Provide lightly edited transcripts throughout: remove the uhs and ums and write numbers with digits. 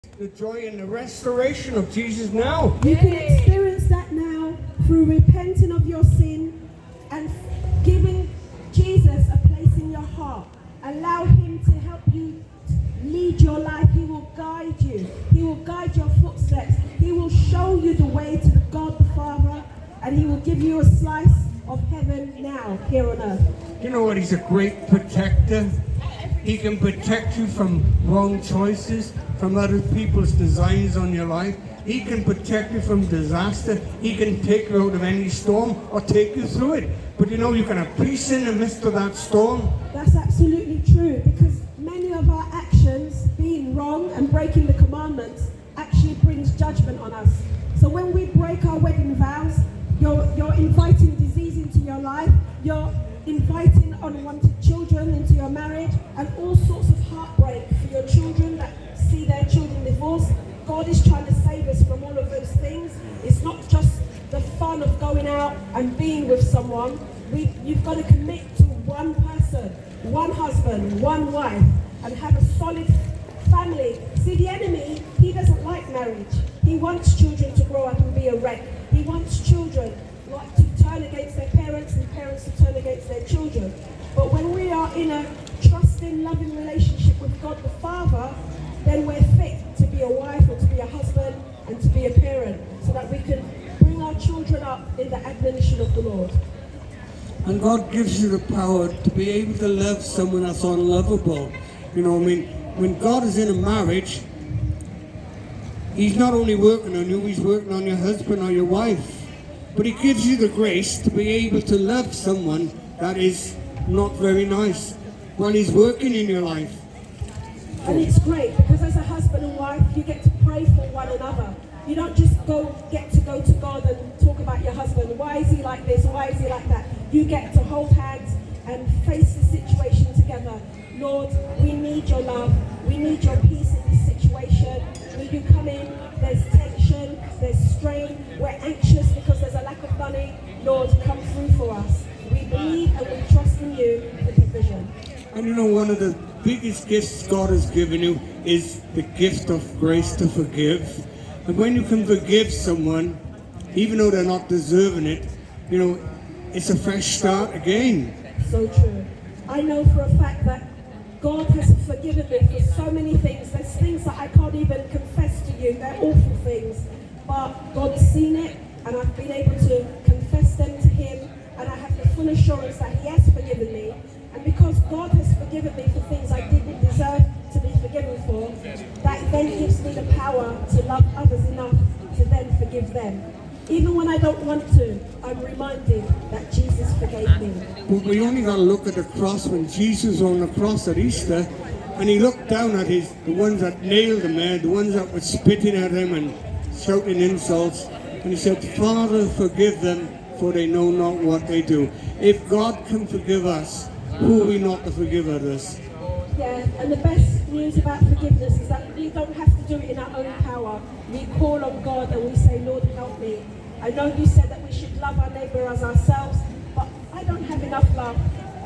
the joy and the restoration of Jesus now. You can experience that now through repenting of your sin and giving Jesus a place in your heart. Allow him to help you lead your life. He will guide you. He will guide your footsteps. He will show you the way to the God the Father, and he will give you a slice of heaven now, here on earth. You know what? He's a great protector. He can protect you from wrong choices, from other people's designs on your life. He can protect you from disaster. He can take you out of any storm or take you through it. But you know, you can have peace in the midst of that storm. That's absolutely true, because many of our actions, being wrong and breaking the commandments, actually brings judgment on us. So when we break our wedding vows, you're inviting disease into your life, you're inviting unwanted children into your marriage, and all sorts of heartbreak for your children that see their children divorced. God is trying to save us from all of those things. It's not just the fun of going out and being with someone. You've got to commit to one person, one husband, one wife, and have a solid family. See, the enemy, he doesn't like marriage. He wants children to grow up and be a wreck. He wants children like to turn against their parents and parents to turn against their children. But when we are in a trusting, loving relationship with God the Father, then we're fit to be a wife or to be a husband and to be a parent, so that we can bring our children up in the admonition of the Lord. And God gives you the power to be able to love someone that's unlovable. You know, I mean, when God is in a marriage, he's not only working on you, he's working on your husband or your wife. But he gives you the grace to be able to love someone that is not very nice while he's working in your life. And it's great, because as a husband and wife, you get to pray for one another. You don't just get to go to God and talk about your husband. Why is he like this? Why is he like that? You get to hold hands and face the situation together. Lord, we need your love. We need your peace in this situation. When you come in, there's tension, there's strain. We're anxious because there's a lack of money. Lord, come through for us. We believe and we trust in you for provision. And you know, one of the biggest gifts God has given you is the gift of grace to forgive. And when you can forgive someone, even though they're not deserving it, you know, it's a fresh start again. So true. I know for a fact that God has forgiven me for so many things. There's things that I can't even confess to you. They're awful things. But God's seen it, and I've been able to confess them to him, and I have the full assurance that he has forgiven me. And because God has forgiven me for things I didn't deserve to be forgiven for, that then gives me the power to love others enough to then forgive them. Even when I don't want to, I'm reminded that Jesus forgave me. But we only got to look at the cross when Jesus was on the cross at Easter, and he looked down at the ones that nailed him there, the ones that were spitting at him and shouting insults, and he said, Father, forgive them, for they know not what they do. If God can forgive us, who are we not to forgive others? Yeah, and the best news about forgiveness is that we don't have to do it in our own power. We call on God and we say, Lord, help me. I know you said that we should love our neighbour as ourselves, but I don't have enough love.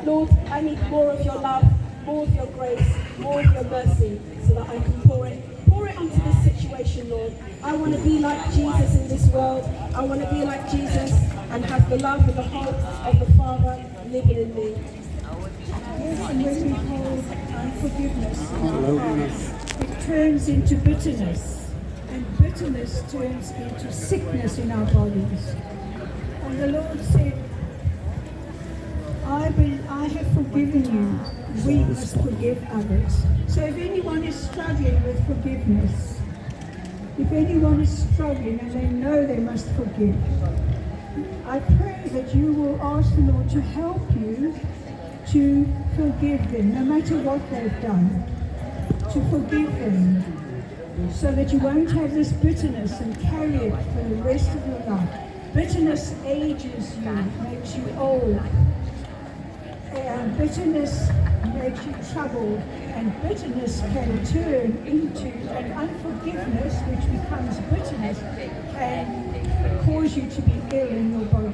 Lord, I need more of your love, more of your grace, more of your mercy, so that I can pour it onto this situation, Lord. I want to be like Jesus in this world. I want to be like Jesus and have the love and the hope of the Father living in me. Yes, and when we hold unforgiveness in our hearts, it turns into bitterness, and bitterness turns into sickness in our bodies. And the Lord said, I have forgiven you. We must forgive others. So if anyone is struggling with forgiveness, if anyone is struggling and they know they must forgive, I pray that you will ask the Lord to help you to forgive them, no matter what they've done, to forgive them, so that you won't have this bitterness and carry it for the rest of your life. Bitterness ages you, makes you old. Bitterness makes you troubled, and bitterness can turn into, and unforgiveness, which becomes bitterness, can cause you to be ill in your body.